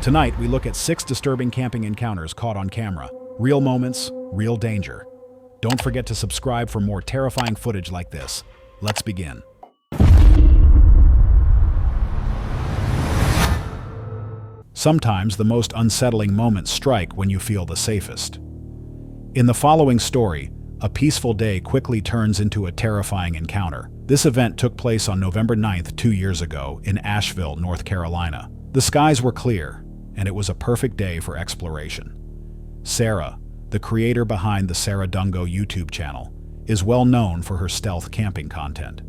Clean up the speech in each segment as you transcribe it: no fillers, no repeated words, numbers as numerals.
Tonight, we look at 6 disturbing camping encounters caught on camera. Real moments, real danger. Don't forget to subscribe for more terrifying footage like this. Let's begin. Sometimes the most unsettling moments strike when you feel the safest. In the following story, a peaceful day quickly turns into a terrifying encounter. This event took place on November 9th, 2 years ago, in Asheville, North Carolina. The skies were clear, and it was a perfect day for exploration. Sarah, the creator behind the Sarah Dungo YouTube channel, is well known for her stealth camping content.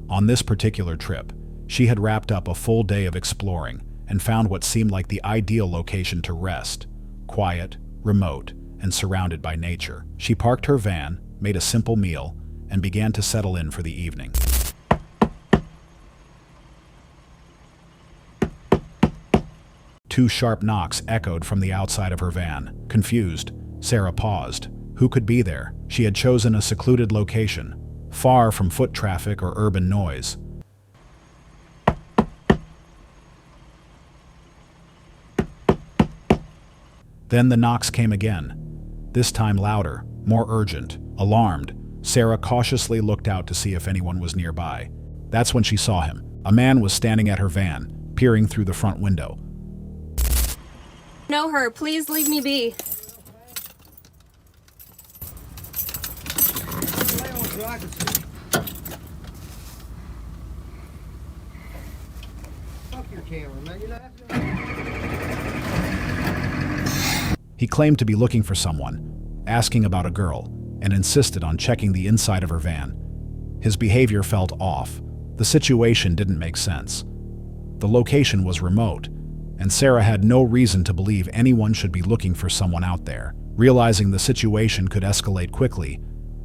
On this particular trip, she had wrapped up a full day of exploring and found what seemed like the ideal location to rest: quiet, remote, and surrounded by nature. She parked her van, made a simple meal, and began to settle in for the evening. Two sharp knocks echoed from the outside of her van. Confused, Sarah paused. Who could be there? She had chosen a secluded location, far from foot traffic or urban noise. Then the knocks came again, this time louder, more urgent. Alarmed, Sarah cautiously looked out to see if anyone was nearby. That's when she saw him. A man was standing at her van, peering through the front window. Know her, please leave me be. Fuck your camera, man. You're not He claimed to be looking for someone, asking about a girl, and insisted on checking the inside of her van. His behavior felt off. The situation didn't make sense. The location was remote, and Sarah had no reason to believe anyone should be looking for someone out there. Realizing the situation could escalate quickly,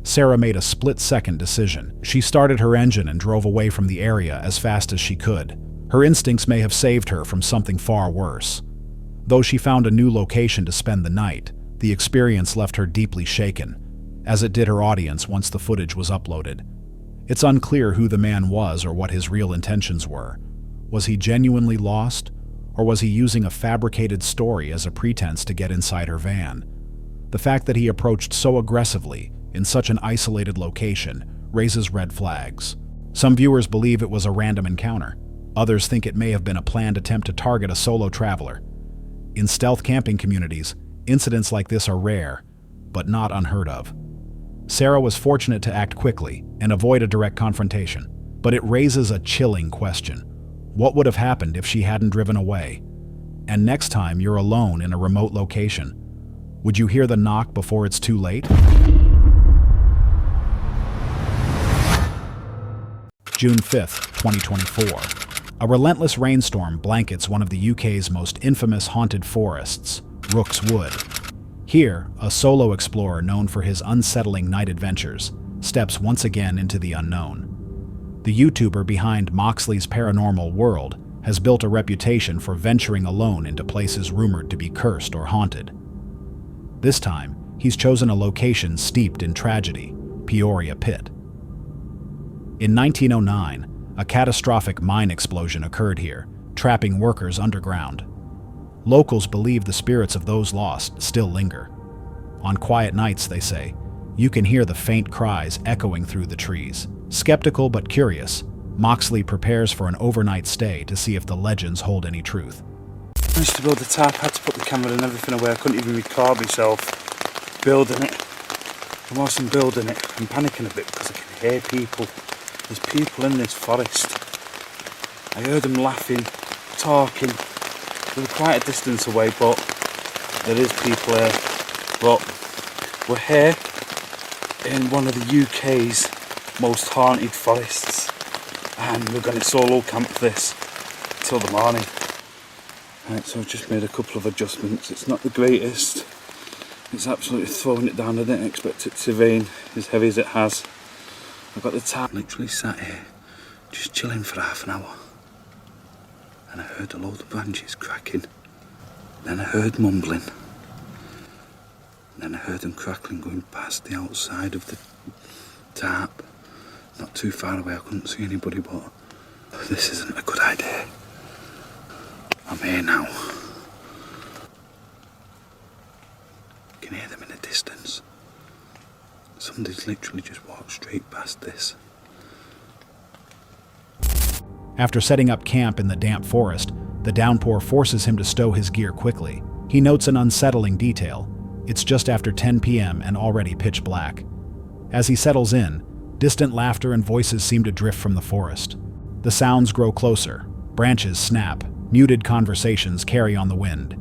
Sarah made a split-second decision. She started her engine and drove away from the area as fast as she could. Her instincts may have saved her from something far worse. Though she found a new location to spend the night, the experience left her deeply shaken, as it did her audience once the footage was uploaded. It's unclear who the man was or what his real intentions were. Was he genuinely lost, or was he using a fabricated story as a pretense to get inside her van? The fact that he approached so aggressively in such an isolated location raises red flags. Some viewers believe it was a random encounter. Others think it may have been a planned attempt to target a solo traveler. In stealth camping communities, incidents like this are rare, but not unheard of. Sarah was fortunate to act quickly and avoid a direct confrontation, but it raises a chilling question. What would have happened if she hadn't driven away? And next time you're alone in a remote location, would you hear the knock before it's too late? June 5th, 2024. A relentless rainstorm blankets one of the UK's most infamous haunted forests, Rook's Wood. Here, a solo explorer known for his unsettling night adventures steps once again into the unknown. The YouTuber behind Moxley's Paranormal World has built a reputation for venturing alone into places rumored to be cursed or haunted. This time, he's chosen a location steeped in tragedy, Peoria Pit. In 1909, a catastrophic mine explosion occurred here, trapping workers underground. Locals believe the spirits of those lost still linger. On quiet nights, they say, you can hear the faint cries echoing through the trees. Skeptical but curious, Moxley prepares for an overnight stay to see if the legends hold any truth. I used to build the tarp, had to put the camera and everything away. I couldn't even record myself building it. And whilst I'm building it, I'm panicking a bit because I can hear people. There's people in this forest. I heard them laughing, talking. They were quite a distance away, but there is people here. But we're here in one of the UK's most haunted forests, and we're going to solo camp this till the morning. Right, so I've just made a couple of adjustments. It's not the greatest. It's absolutely throwing it down. I didn't expect it to rain as heavy as it has. I've got the tarp. Literally sat here, just chilling for half an hour. And I heard a load of branches cracking. Then I heard mumbling. Then I heard them crackling going past the outside of the tarp. Not too far away, I couldn't see anybody, but this isn't a good idea. I'm here now. Somebody's literally just walked straight past this. After setting up camp in the damp forest, the downpour forces him to stow his gear quickly. He notes an unsettling detail. It's just after 10 p.m. and already pitch black. As he settles in, distant laughter and voices seem to drift from the forest. The sounds grow closer. Branches snap. Muted conversations carry on the wind.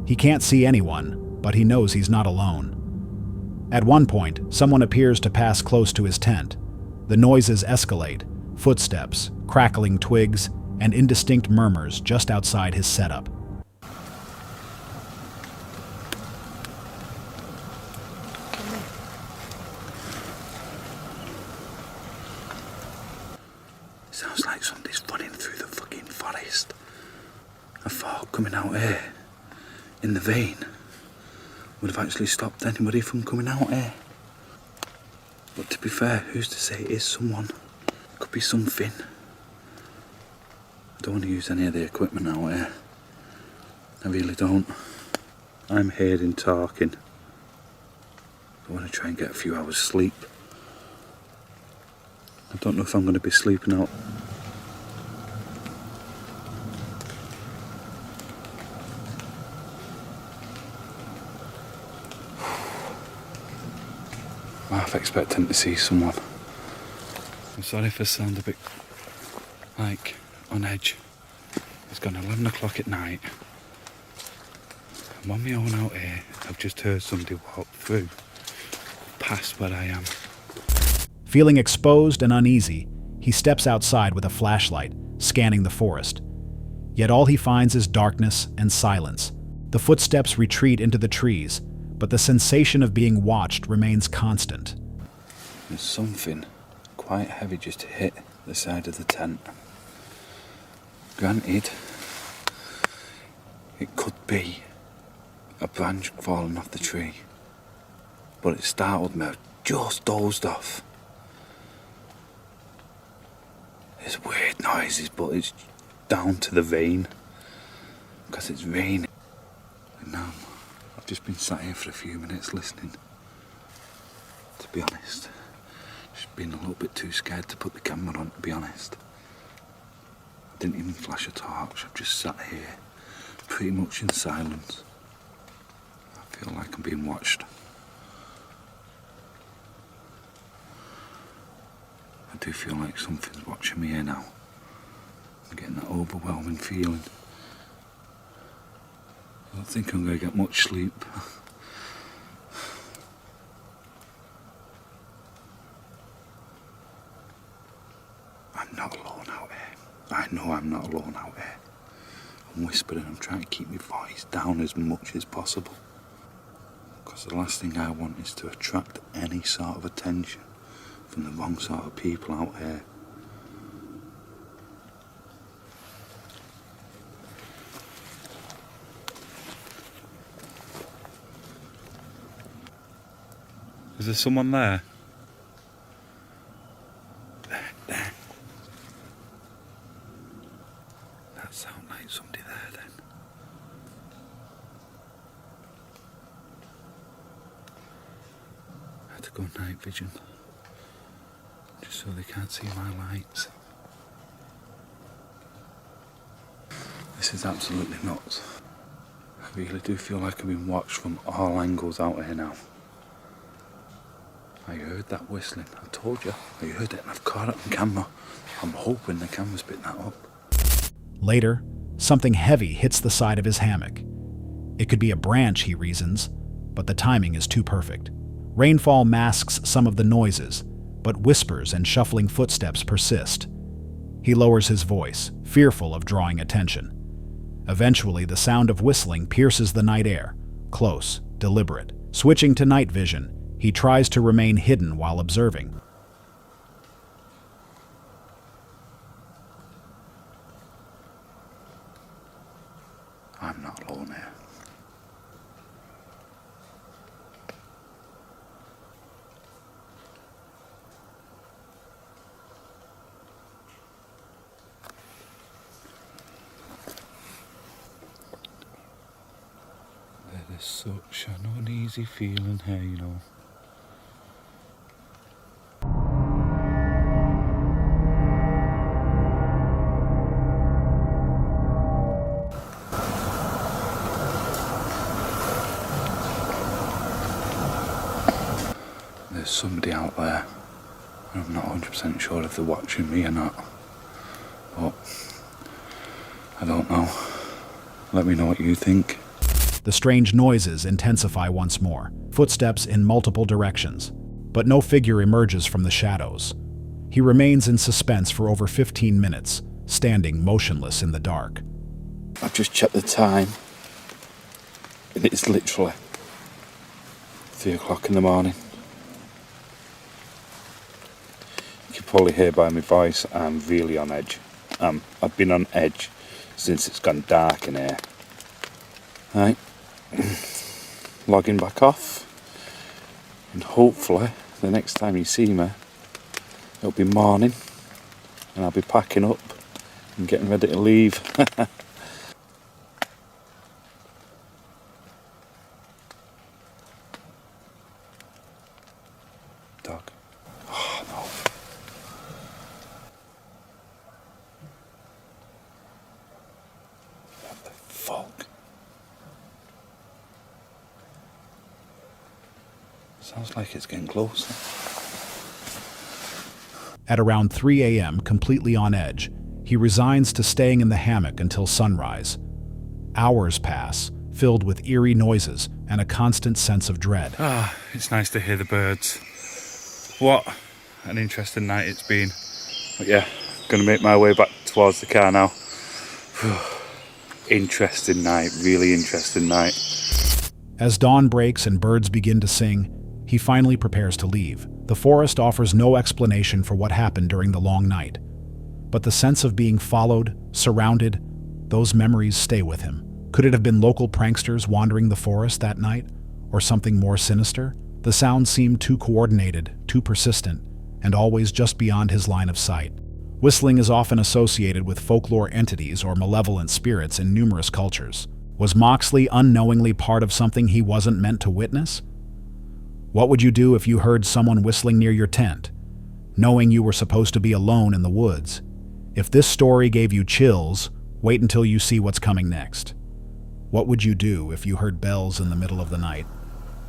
He can't see anyone, but he knows he's not alone. At one point, someone appears to pass close to his tent. The noises escalate, footsteps, crackling twigs, and indistinct murmurs just outside his setup. Sounds like somebody's running through the fucking forest. I thought coming out here, in the vein, would have actually stopped anybody from coming out here. But to be fair, who's to say it is someone? It could be something. I don't want to use any of the equipment out here. I really don't. I'm hearing talking. I want to try and get a few hours sleep. I don't know if I'm going to be sleeping out. I'm half expecting to see someone. I'm sorry if I sound a bit like on edge. It's gone 11 o'clock at night. I'm on my own out here. I've just heard somebody walk through, past where I am. Feeling exposed and uneasy, he steps outside with a flashlight, scanning the forest. Yet all he finds is darkness and silence. The footsteps retreat into the trees, but the sensation of being watched remains constant. There's something quite heavy just hit the side of the tent. Granted, it could be a branch falling off the tree, but it startled me. I just dozed off. There's weird noises, but it's down to the vein, because it's raining. And now I've just been sat here for a few minutes listening. To be honest, just been a little bit too scared to put the camera on, to be honest. I didn't even flash a torch. I've just sat here, pretty much in silence. I feel like I'm being watched. I do feel like something's watching me here now. I'm getting that overwhelming feeling. I don't think I'm going to get much sleep. I'm not alone out here. I know I'm not alone out here. I'm whispering, I'm trying to keep my voice down as much as possible. Because the last thing I want is to attract any sort of attention from the wrong sort of people out here. Is there someone there? There. That sounds like somebody there then. I had to go night vision, just so they can't see my lights. This is absolutely nuts. I really do feel like I've been watched from all angles out here now. I heard that whistling. I told you. I heard it and I've caught it on camera. I'm hoping the camera's picked that up. Later, something heavy hits the side of his hammock. It could be a branch, he reasons, but the timing is too perfect. Rainfall masks some of the noises, but whispers and shuffling footsteps persist. He lowers his voice, fearful of drawing attention. Eventually, the sound of whistling pierces the night air, close, deliberate. Switching to night vision, he tries to remain hidden while observing. I'm not alone here. There is such an uneasy feeling here, you know. somebody out there. I'm not 100% sure if they're watching me or not. But I don't know. Let me know what you think. The strange noises intensify once more, footsteps in multiple directions, but no figure emerges from the shadows. He remains in suspense for over 15 minutes, standing motionless in the dark. I've just checked the time, and it's literally 3 o'clock in the morning. You can probably hear by my voice I'm really on edge. I've been on edge since it's gone dark in here. Right, logging back off, and hopefully the next time you see me it'll be morning and I'll be packing up and getting ready to leave. Dog. Oh no. What the fuck? Sounds like it's getting closer. At around 3 a.m., completely on edge, he resigns to staying in the hammock until sunrise. Hours pass, filled with eerie noises and a constant sense of dread. It's nice to hear the birds. What an interesting night it's been. But yeah, gonna make my way back towards the car now. Interesting night, really interesting night. As dawn breaks and birds begin to sing, he finally prepares to leave. The forest offers no explanation for what happened during the long night. But the sense of being followed, surrounded, those memories stay with him. Could it have been local pranksters wandering the forest that night? Or something more sinister? The sounds seemed too coordinated, too persistent, and always just beyond his line of sight. Whistling is often associated with folklore entities or malevolent spirits in numerous cultures. Was Moxley unknowingly part of something he wasn't meant to witness? What would you do if you heard someone whistling near your tent, knowing you were supposed to be alone in the woods? If this story gave you chills, wait until you see what's coming next. What would you do if you heard bells in the middle of the night,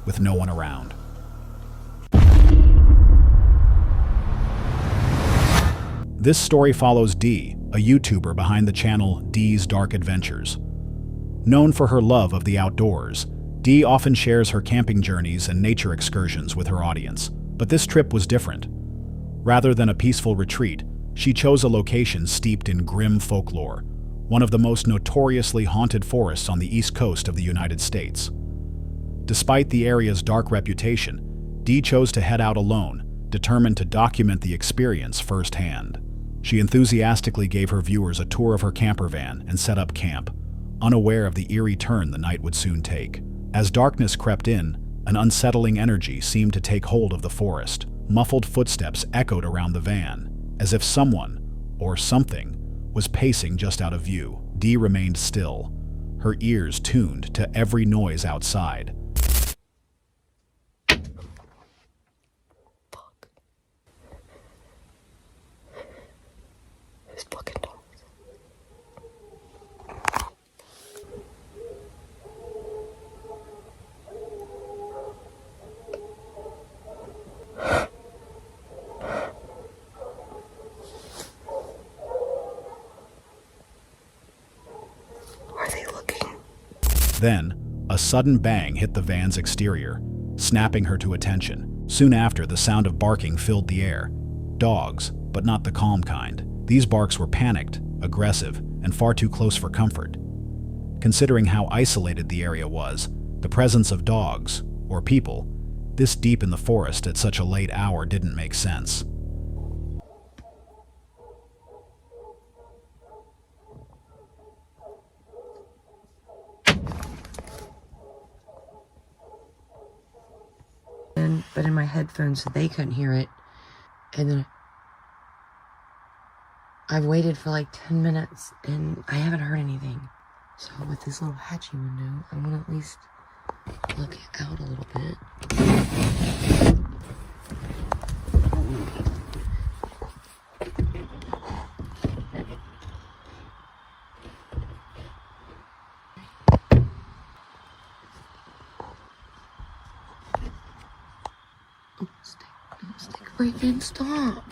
with no one around? This story follows Dee, a YouTuber behind the channel Dee's Dark Adventures. Known for her love of the outdoors, Dee often shares her camping journeys and nature excursions with her audience. But this trip was different. Rather than a peaceful retreat, she chose a location steeped in grim folklore, one of the most notoriously haunted forests on the east coast of the United States. Despite the area's dark reputation, Dee chose to head out alone, determined to document the experience firsthand. She enthusiastically gave her viewers a tour of her camper van and set up camp, unaware of the eerie turn the night would soon take. As darkness crept in, an unsettling energy seemed to take hold of the forest. Muffled footsteps echoed around the van, as if someone, or something, was pacing just out of view. Dee remained still, her ears tuned to every noise outside. Fuck. Those fucking dogs. Are they looking? Then, a sudden bang hit the van's exterior, snapping her to attention. Soon after, the sound of barking filled the air. Dogs, but not the calm kind. These barks were panicked, aggressive, and far too close for comfort. Considering how isolated the area was, the presence of dogs, or people, this deep in the forest at such a late hour didn't make sense. But in my headphones so they couldn't hear it. And then I've waited for like 10 minutes and I haven't heard anything. So with this little hatchy window, I want to at least look out a little bit. Oh, stay. freaking stop.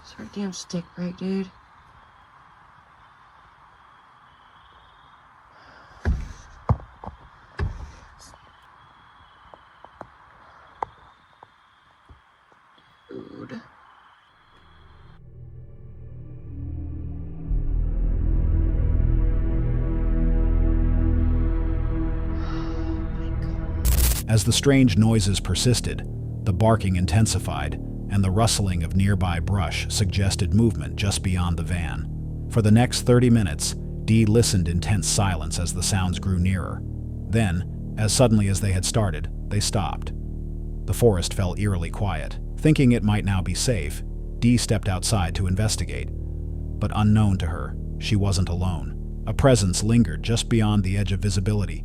It's our damn stick break, dude. Dude. As the strange noises persisted, the barking intensified, and the rustling of nearby brush suggested movement just beyond the van. For the next 30 minutes, Dee listened in tense silence as the sounds grew nearer. Then, as suddenly as they had started, they stopped. The forest fell eerily quiet. Thinking it might now be safe, Dee stepped outside to investigate. But unknown to her, she wasn't alone. A presence lingered just beyond the edge of visibility.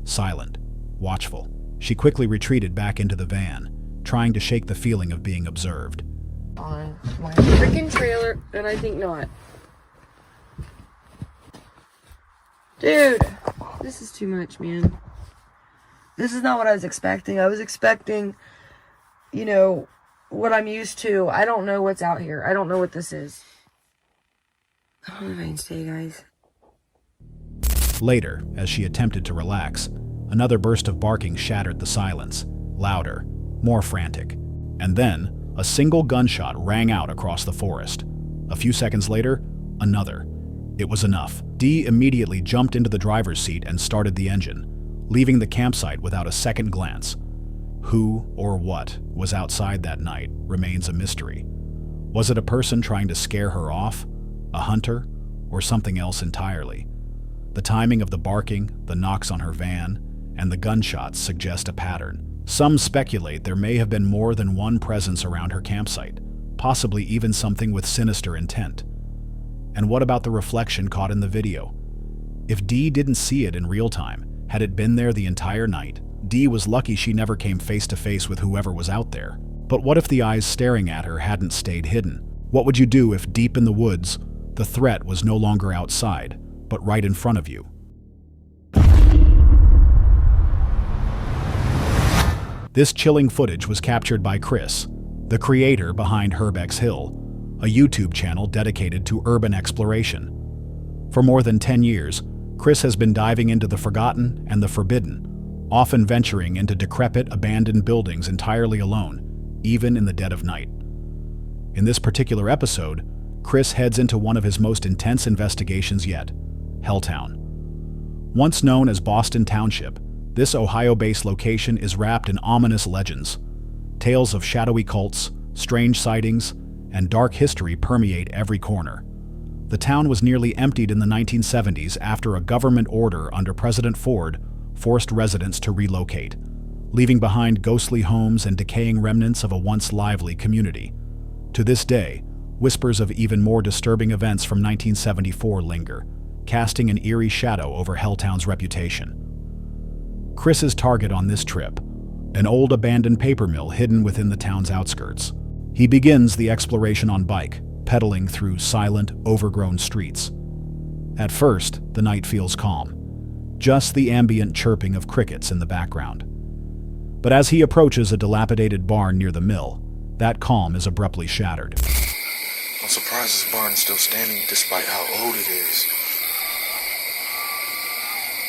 Silent, watchful. She quickly retreated back into the van, trying to shake the feeling of being observed. On my freaking trailer, and I think not. Dude, this is too much, man. This is not what I was expecting. I was expecting, what I'm used to. I don't know what's out here. I don't know what this is. I don't know if I can stay, guys. Later, as she attempted to relax, another burst of barking shattered the silence, louder, more frantic. And then, a single gunshot rang out across the forest. A few seconds later, another. It was enough. Dee immediately jumped into the driver's seat and started the engine, leaving the campsite without a second glance. Who or what was outside that night remains a mystery. Was it a person trying to scare her off? A hunter? Or something else entirely? The timing of the barking, the knocks on her van, and the gunshots suggest a pattern. Some speculate there may have been more than one presence around her campsite, possibly even something with sinister intent. And what about the reflection caught in the video? If Dee didn't see it in real time, had it been there the entire night? Dee was lucky she never came face to face with whoever was out there. But what if the eyes staring at her hadn't stayed hidden? What would you do if deep in the woods, the threat was no longer outside, but right in front of you? This chilling footage was captured by Chris, the creator behind Herbex Hill, a YouTube channel dedicated to urban exploration. For more than 10 years, Chris has been diving into the forgotten and the forbidden, often venturing into decrepit, abandoned buildings entirely alone, even in the dead of night. In this particular episode, Chris heads into one of his most intense investigations yet, Helltown. Once known as Boston Township, this Ohio-based location is wrapped in ominous legends. Tales of shadowy cults, strange sightings, and dark history permeate every corner. The town was nearly emptied in the 1970s after a government order under President Ford forced residents to relocate, leaving behind ghostly homes and decaying remnants of a once lively community. To this day, whispers of even more disturbing events from 1974 linger, casting an eerie shadow over Helltown's reputation. Chris's target on this trip, an old abandoned paper mill hidden within the town's outskirts. He begins the exploration on bike, pedaling through silent, overgrown streets. At first, the night feels calm, just the ambient chirping of crickets in the background. But as he approaches a dilapidated barn near the mill, that calm is abruptly shattered. I'm surprised this barn is still standing despite how old it is.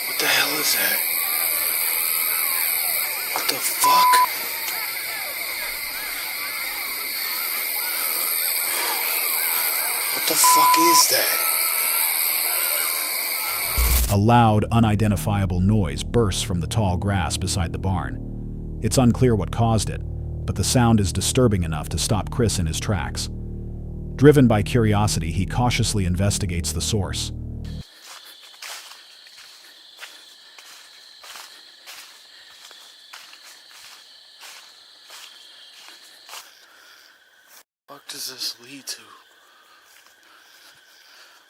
What the hell is that? What the fuck? What the fuck is that? A loud, unidentifiable noise bursts from the tall grass beside the barn. It's unclear what caused it, but the sound is disturbing enough to stop Chris in his tracks. Driven by curiosity, he cautiously investigates the source. What does this lead to?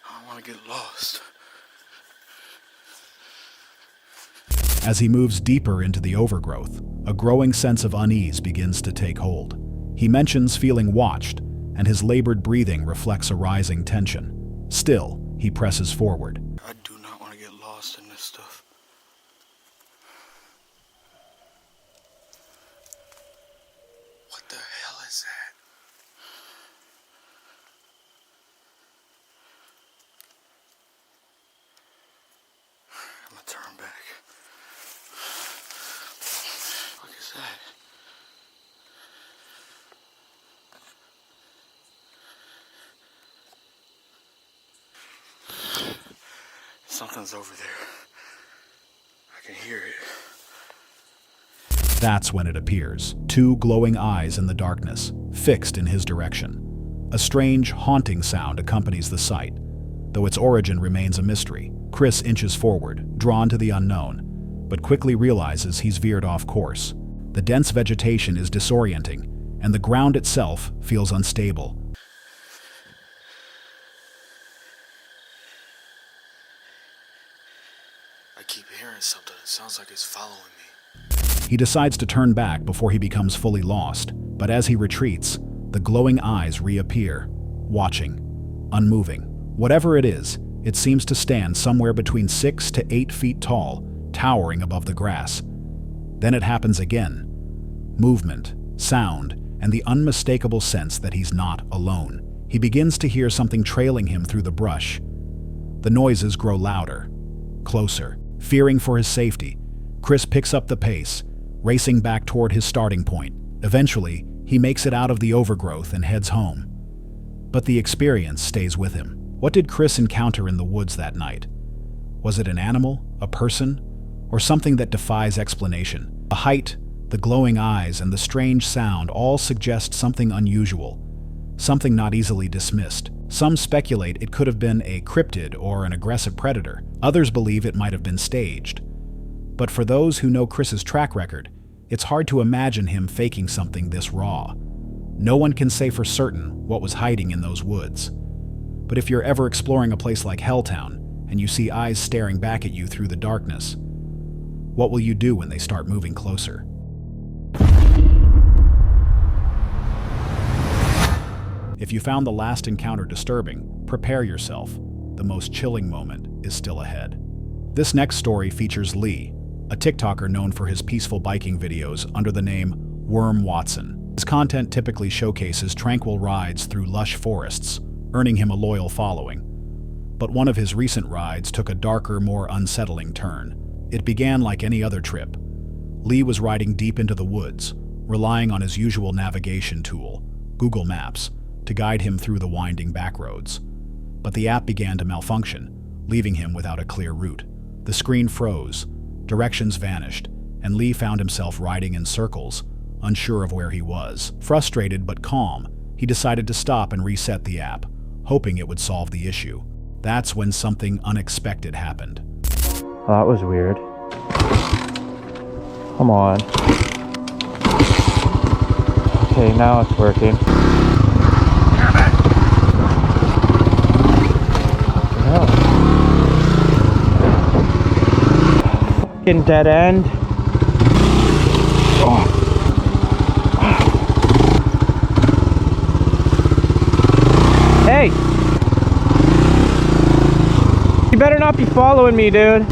I don't want to get lost. As he moves deeper into the overgrowth, a growing sense of unease begins to take hold. He mentions feeling watched, and his labored breathing reflects a rising tension. Still, he presses forward. I do not want to get lost in this stuff. What the hell is that? I'm gonna turn back. What is that? Something's over there. I can hear it. That's when it appears. Two glowing eyes in the darkness, fixed in his direction. A strange, haunting sound accompanies the sight. Though its origin remains a mystery, Chris inches forward, drawn to the unknown, but quickly realizes he's veered off course. The dense vegetation is disorienting, and the ground itself feels unstable. I keep hearing something. It sounds like it's following me. He decides to turn back before he becomes fully lost, but as he retreats, the glowing eyes reappear, watching, unmoving. Whatever it is, it seems to stand somewhere between 6 to 8 feet tall, towering above the grass. Then it happens again. Movement, sound, and the unmistakable sense that he's not alone. He begins to hear something trailing him through the brush. The noises grow louder, closer. Fearing for his safety, Chris picks up the pace, racing back toward his starting point. Eventually, he makes it out of the overgrowth and heads home. But the experience stays with him. What did Chris encounter in the woods that night? Was it an animal, a person, or something that defies explanation? The height, the glowing eyes, and the strange sound all suggest something unusual, something not easily dismissed. Some speculate it could have been a cryptid or an aggressive predator. Others believe it might have been staged. But for those who know Chris's track record, it's hard to imagine him faking something this raw. No one can say for certain what was hiding in those woods. But if you're ever exploring a place like Helltown and you see eyes staring back at you through the darkness, what will you do when they start moving closer? If you found the last encounter disturbing, prepare yourself. The most chilling moment is still ahead. This next story features Lee, a TikToker known for his peaceful biking videos under the name Worm Watson. His content typically showcases tranquil rides through lush forests, earning him a loyal following. But one of his recent rides took a darker, more unsettling turn. It began like any other trip. Lee was riding deep into the woods, relying on his usual navigation tool, Google Maps, to guide him through the winding backroads. But the app began to malfunction, leaving him without a clear route. The screen froze, directions vanished, and Lee found himself riding in circles, unsure of where he was. Frustrated but calm, he decided to stop and reset the app, hoping it would solve the issue. That's when something unexpected happened. Oh, that was weird. Come on. Okay, now it's working. Fucking dead end. Oh. Hey! You better not be following me, dude.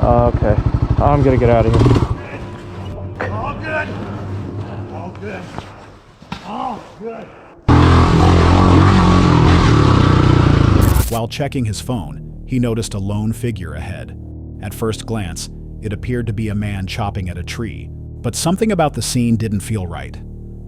Okay. I'm gonna get out of here. All good. All good. All good. While checking his phone, he noticed a lone figure ahead. At first glance, it appeared to be a man chopping at a tree, but something about the scene didn't feel right.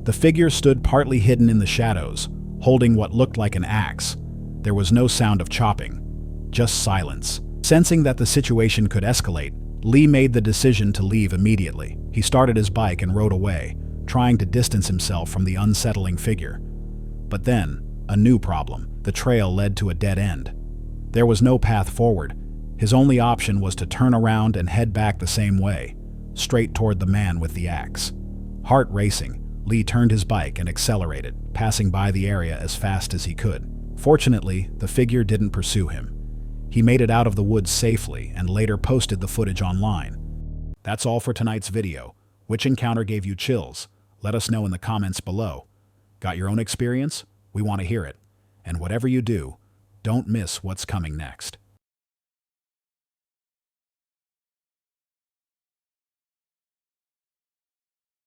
The figure stood partly hidden in the shadows, holding what looked like an axe. There was no sound of chopping, just silence. Sensing that the situation could escalate, Lee made the decision to leave immediately. He started his bike and rode away, trying to distance himself from the unsettling figure. But then, a new problem. The trail led to a dead end. There was no path forward. His only option was to turn around and head back the same way, straight toward the man with the axe. Heart racing, Lee turned his bike and accelerated, passing by the area as fast as he could. Fortunately, the figure didn't pursue him. He made it out of the woods safely and later posted the footage online. That's all for tonight's video. Which encounter gave you chills? Let us know in the comments below. Got your own experience? We want to hear it. And whatever you do, don't miss what's coming next.